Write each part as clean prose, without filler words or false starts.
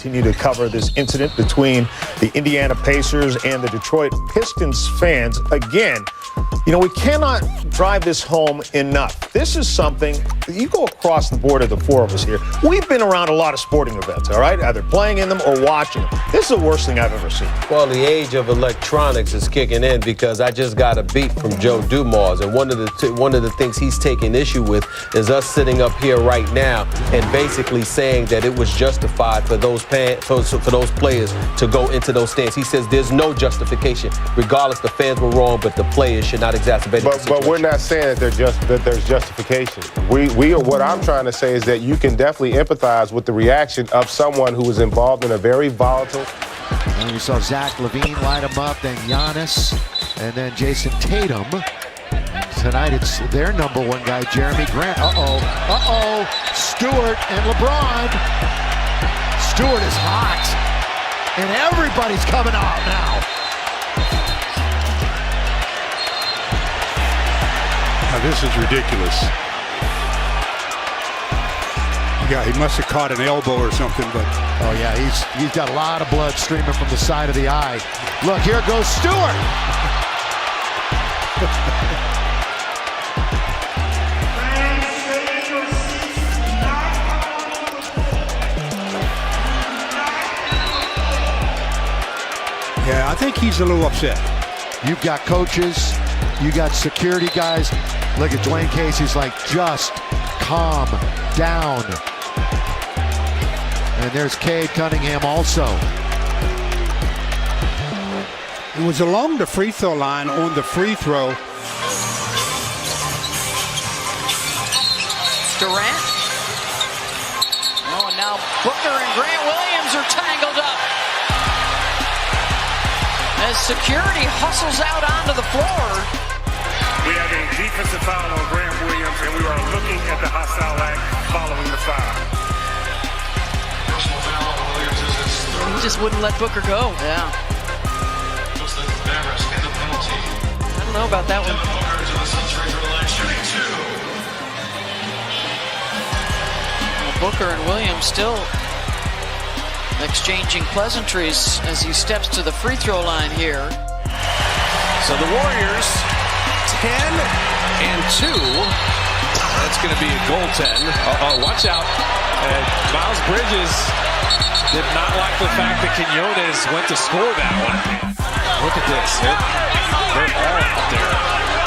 continue to cover this incident between the Indiana Pacers and the Detroit Pistons fans. Again, you know, we cannot drive this home enough. This is something, you go across the board of the four of us here. We've been around a lot of sporting events, all right? Either playing in them or watching them. This is the worst thing I've ever seen. Well, the age of electronics is kicking in because I just got a beat from Joe Dumars, and one of the things he's taking issue with is us sitting up here right now and basically saying that it was justified for those players to go into those stands. He says there's no justification. Regardless, the fans were wrong, but the players should not exacerbate the situation. But we're not saying that there's justification. What I'm trying to say is that you can definitely empathize with the reaction of someone who was involved in a very volatile. And we saw Zach LaVine light him up, then Giannis, and then Jason Tatum. Tonight it's their number one guy, Jeremy Grant. Stewart and LeBron. Stewart is hot, and everybody's coming out now. Now this is ridiculous. Yeah, he must have caught an elbow or something, but... Oh yeah, he's got a lot of blood streaming from the side of the eye. Look, here goes Stewart. Yeah, I think he's a little upset. You've got coaches, you got security guys. Look at Dwayne Casey's like, just calm down. And there's Cade Cunningham also. It was along the free throw line on the free throw. Durant. Oh, and now Booker and Grant Williams are tangled up. As security hustles out onto the floor. We have a defensive foul on Grant Williams, and we are looking at the hostile act following the foul. He just wouldn't let Booker go. Yeah. I don't know about that one. Well, Booker and Williams still exchanging pleasantries as he steps to the free throw line here. So the Warriors 10 and 2. That's going to be a goaltend. Watch out. Miles Bridges did not like the fact that Quinones went to score that one. Look at this. They're all out there.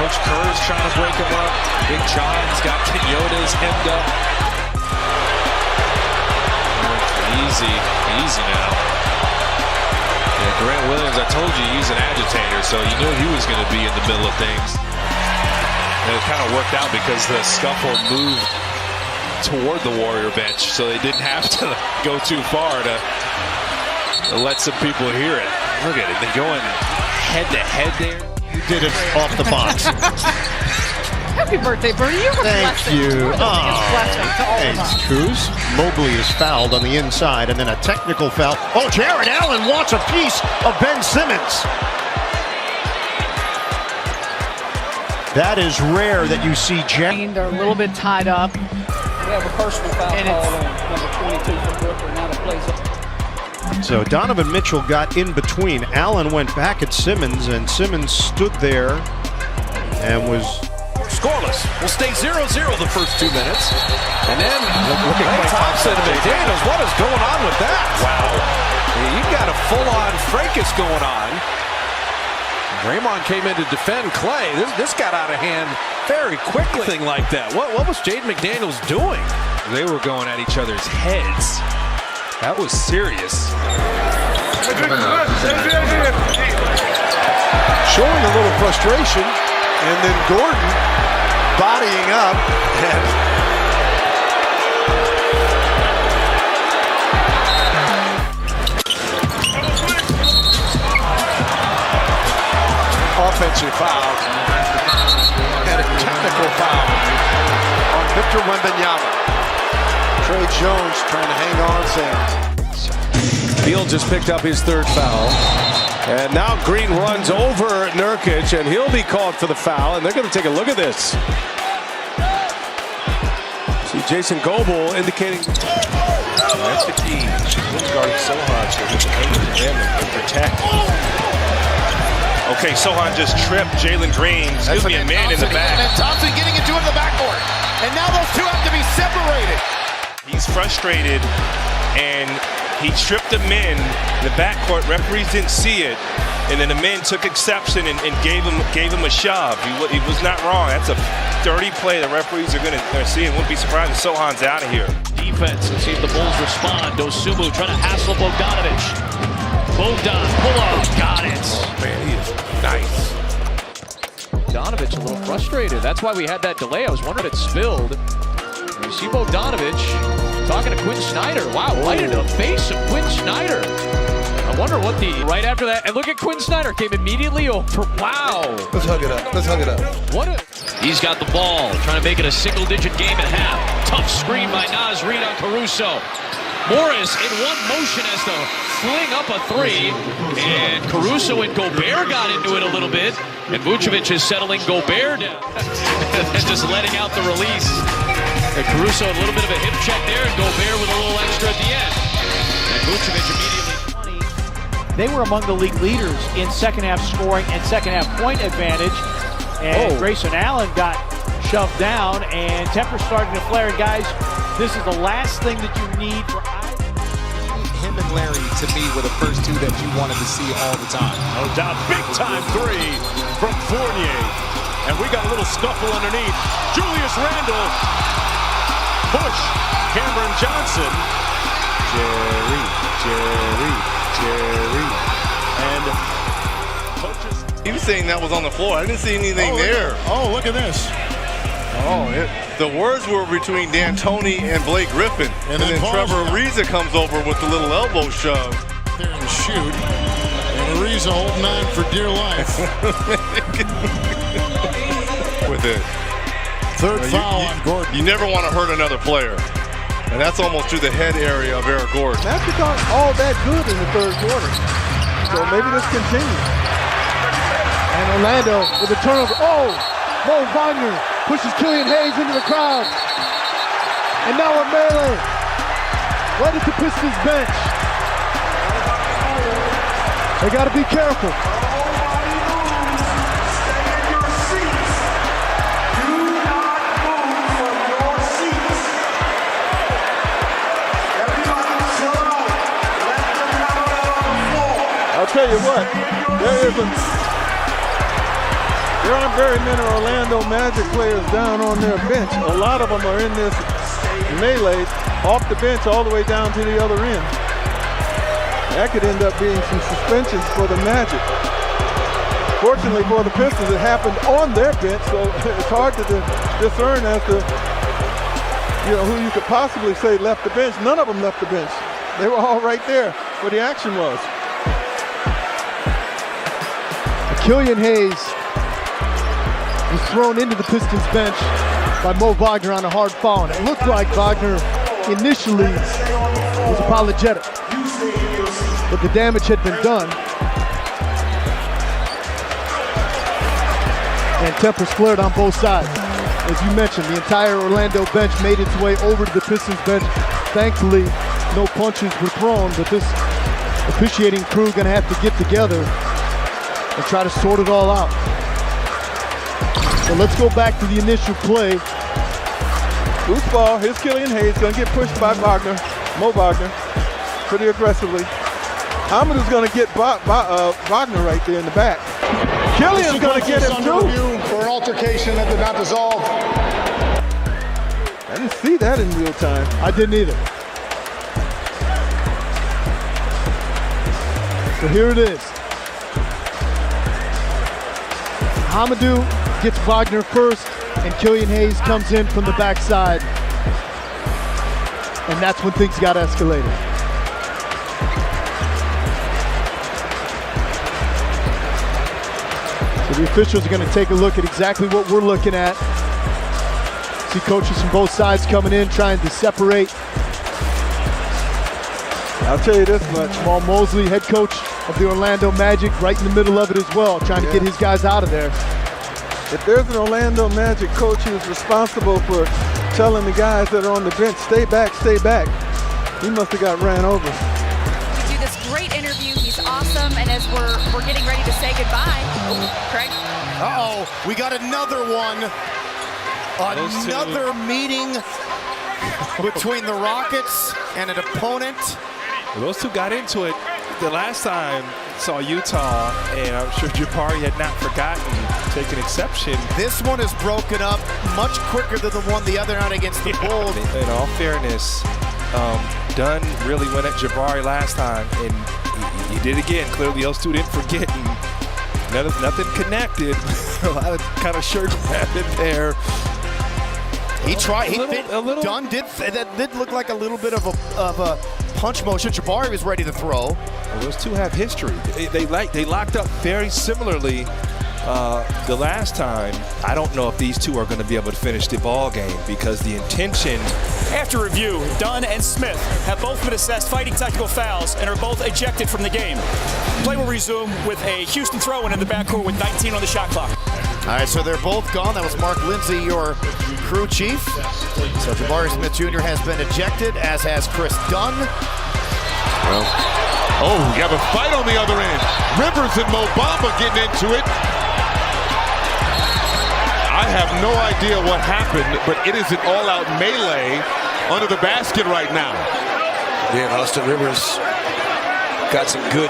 Coach Kerr's trying to break him up. Big John's got Quinones hemmed up. Easy now. Yeah, Grant Williams, I told you he's an agitator, so you knew he was going to be in the middle of things. And it kind of worked out because the scuffle moved toward the Warrior bench, so they didn't have to go too far to let some people hear it. Look at it, they're going head to head there. You did it off the box. Happy birthday, Bernie. You're a blessing. You. Thanks, Cruz. Mobley is fouled on the inside, and then a technical foul. Oh, Jared Allen wants a piece of Ben Simmons. That is rare that you see Jared. They're a little bit tied up. We have a personal foul call on number 22 for Booker. Now the play's up. So Donovan Mitchell got in between. Allen went back at Simmons, and Simmons stood there and was scoreless. We'll stay 0-0 the first 2 minutes. And then look at Klay Thompson and McDaniels. What is going on with that? Wow. You've got a full-on fracas going on. Draymond came in to defend Klay. This got out of hand very quickly. Thing like that. What was Jaden McDaniels doing? They were going at each other's heads. That was serious. Showing a little frustration, and then Gordon bodying up. Offensive foul and a technical foul on Victor Wembanyama. Trey Jones trying to hang on, Sam. Field just picked up his third foul. And now Green runs over Nurkic, and he'll be called for the foul, and they're going to take a look at this. See Jason Goebel indicating that's the key. She's guarding Sohan so he can angle to him and protect. Okay, Sohan just tripped Jalen Green. Excuse me, a man in the back. And Thompson getting into the backcourt. And now those two have to be separated. He's frustrated, and he tripped the men in the backcourt. Referees didn't see it, and then the men took exception and gave him a shove. He was not wrong. That's a dirty play. The referees are going to see it. Wouldn't be surprised if Sohan's out of here. Defense, and see if the Bulls respond. Dosumu trying to hassle Bogdanovic. Bogdan, pull up, got it. Oh, man, he is nice. Bogdanovic a little frustrated. That's why we had that delay. I was wondering if it spilled. And you see Bogdanovic talking to Quinn Snyder. Wow, right into the face of Quinn Snyder. I wonder what the right after that. And look at Quinn Snyder came immediately over. Wow. Let's hug it up. Let's hug it up. What a... He's got the ball, trying to make it a single-digit game at half. Tough screen by Naz Reid on Caruso. Morris in one motion has to fling up a three. And Caruso and Gobert got into it a little bit. And Vucevic is settling Gobert down. And just letting out the release. And Caruso a little bit of a hip check there. And Gobert with a little extra at the end. And Vucevic immediately. They were among the league leaders in second half scoring and second half point advantage. And Grayson Allen got shoved down, and Temper's starting to flare. Guys, this is the last thing that you need for Him and Larry, to me, were the first two that you wanted to see all the time. No doubt, big-time three from Fournier. And we got a little scuffle underneath. Julius Randle. Push. Cameron Johnson. Jerry. And coaches. He was saying that was on the floor. I didn't see anything there. Oh, look at this. The words were between D'Antoni and Blake Griffin. And then Trevor Ariza comes over with the little elbow shove. There and shoot. And Ariza holding on for dear life. With it. Third foul on Gordon. You never want to hurt another player. And that's almost to the head area of Eric Gordon. Magic aren't all that good in the third quarter. So maybe this continues. And Orlando with a turnover. Oh! Mo Wagner pushes Killian Hayes into the crowd. And now a melee. Right at the Pistons bench. They got to be careful. I'll tell you what, there aren't very many Orlando Magic players down on their bench. A lot of them are in this melee off the bench all the way down to the other end. That could end up being some suspensions for the Magic. Fortunately for the Pistons, it happened on their bench, so it's hard to discern as to who you could possibly say left the bench. None of them left the bench. They were all right there where the action was. Killian Hayes was thrown into the Pistons bench by Mo Wagner on a hard foul. And it looked like Wagner initially was apologetic, but the damage had been done. And tempers flared on both sides. As you mentioned, the entire Orlando bench made its way over to the Pistons bench. Thankfully, no punches were thrown, but this officiating crew gonna have to get together and try to sort it all out. So let's go back to the initial play. Loose ball, here's Killian Hayes, gonna get pushed by Wagner, Mo Wagner, pretty aggressively. Hamadou's gonna get Wagner right there in the back. Killian's gonna get him too. For an altercation that did not dissolve. I didn't see that in real time. I didn't either. So here it is. Hamadou gets Wagner first, and Killian Hayes comes in from the backside. And that's when things got escalated. So the officials are going to take a look at exactly what we're looking at. See coaches from both sides coming in, trying to separate. I'll tell you this much, Jamal Mosley, head coach of the Orlando Magic, right in the middle of it as well, trying to get his guys out of there. If there's an Orlando Magic coach who's responsible for telling the guys that are on the bench, stay back, stay back. He must have got ran over. We do this great interview. He's awesome. And as we're getting ready to say goodbye, Craig. Uh-oh, we got another one. Another meeting between the Rockets and an opponent. Well, those two got into it the last time saw Utah, and I'm sure Jabari had not forgotten, taking exception. This one is broken up much quicker than the one the other night against the Bulls. In all fairness, Dunn really went at Jabari last time, and he did again. Clearly, those two didn't forget, and nothing connected. A lot of kind of shirt grabbing there. He tried. Dunn did. That did look like a little bit of a punch motion. Jabari was ready to throw. Well, those two have history. They locked up very similarly the last time. I don't know if these two are going to be able to finish the ball game because the intention. After review, Dunn and Smith have both been assessed fighting technical fouls and are both ejected from the game. Play will resume with a Houston throw-in in the backcourt with 19 on the shot clock. All right, so they're both gone. That was Mark Lindsay, your crew chief. So Jabari Smith Jr. has been ejected, as has Chris Dunn. Well, oh, you have a fight on the other end. Rivers and Mo Bamba getting into it. I have no idea what happened, but it is an all-out melee under the basket right now. Yeah, Austin Rivers got some good.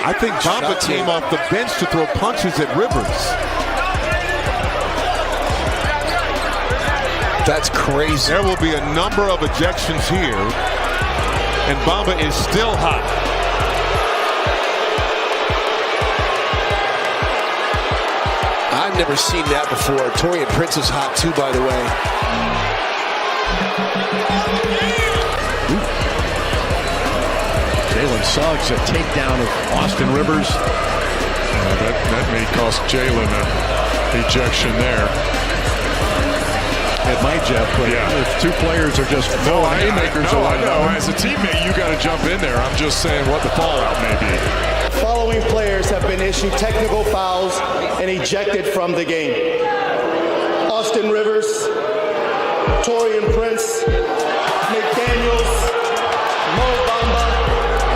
I think Bamba came off the bench to throw punches at Rivers. That's crazy. There will be a number of ejections here, and Bamba is still hot. I've never seen that before. Torian Prince is hot too, by the way. Jalen Suggs, a takedown of Austin Rivers. That may cost Jalen an ejection there. It might, Jeff, but if two players are just haymakers. I know. As a teammate, you got to jump in there. I'm just saying what the fallout may be. Following players have been issued technical fouls and ejected from the game. Austin Rivers, Torian Prince, McDaniels, Mo Bamba,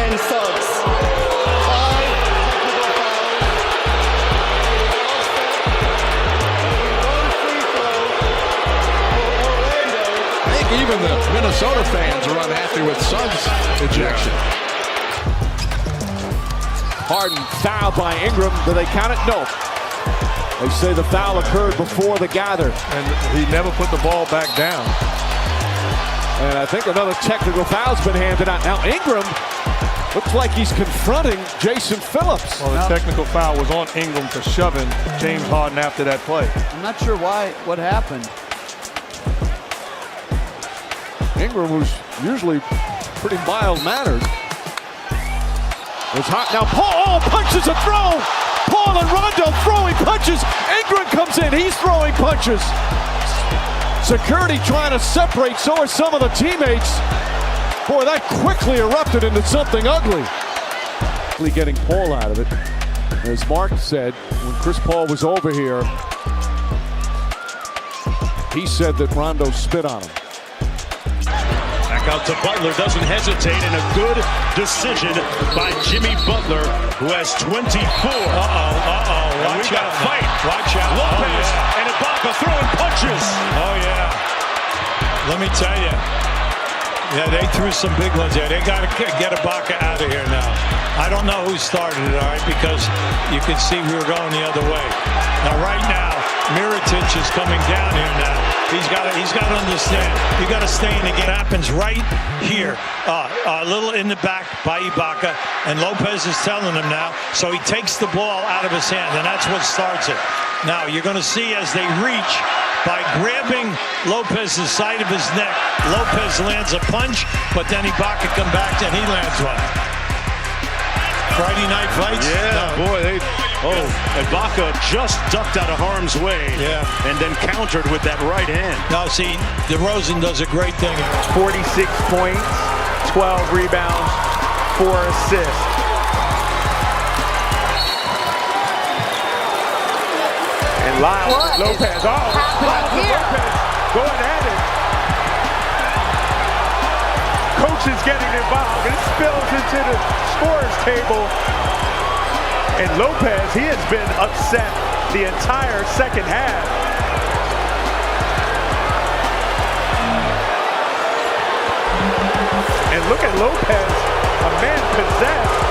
and Suggs. 5 technical fouls. One free throw for Orlando. I think even the Minnesota fans are unhappy with Suggs' ejection. Harden fouled by Ingram. Do they count it? No. They say the foul occurred before the gather. And he never put the ball back down. And I think another technical foul's been handed out. Now Ingram looks like he's confronting Jason Phillips. Well, the technical foul was on Ingram for shoving James Harden after that play. I'm not sure what happened. Ingram, who's usually pretty mild-mannered, it's hot now. Paul punches a throw. Paul and Rondo throwing punches. Ingram comes in. He's throwing punches. Security trying to separate. So are some of the teammates. Boy, that quickly erupted into something ugly. Getting Paul out of it. As Mark said, when Chris Paul was over here, he said that Rondo spit on him. Back out to Butler, doesn't hesitate, and a good decision by Jimmy Butler, who has 24. Watch out. Fight. Watch out. Lopez and Ibaka throwing punches. Oh, yeah. Let me tell you. Yeah, they threw some big ones there. They got to get Ibaka out of here now. I don't know who started it, all right, because you can see we were going the other way. Now, right now, Mirotic is coming down here now. He's got to understand. You got to stay in the game. It happens right here, a little in the back by Ibaka, and Lopez is telling him now. So he takes the ball out of his hand, and that's what starts it. Now you're going to see as they reach by grabbing Lopez's side of his neck. Lopez lands a punch, but then Ibaka come back and he lands one. Friday night fights. Yeah, boy, Ibaka just ducked out of harm's way. Yeah, and then countered with that right hand. Now, see, DeRozan does a great thing. 46 points, 12 rebounds, 4 assists. And Lopez. Lopez going at it. is getting involved. It spills into the scorer's table. And Lopez, he has been upset the entire second half. And look at Lopez, a man possessed.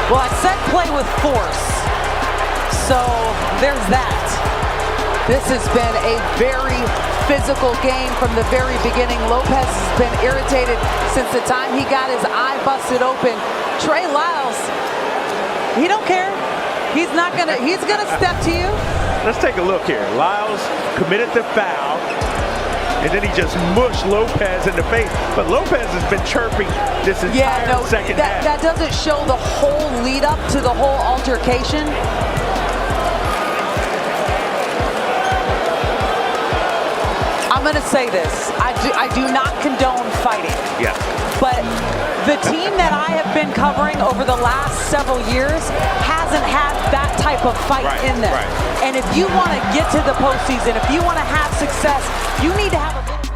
Well, I said play with force, so there's that. This has been a very physical game from the very beginning. Lopez has been irritated since the time he got his eye busted open. Trey Lyles, he don't care. He's gonna step to you. Let's take a look here. Lyles committed the foul, and then he just mushed Lopez in the face. But Lopez has been chirping this entire second half. That doesn't show the whole lead up to the whole altercation. I'm going to say this. I do not condone fighting. Yeah. But the team that I have been covering over the last several years hasn't had that type of fight in them. And if you want to get to the postseason, if you want to have success, you need to have a little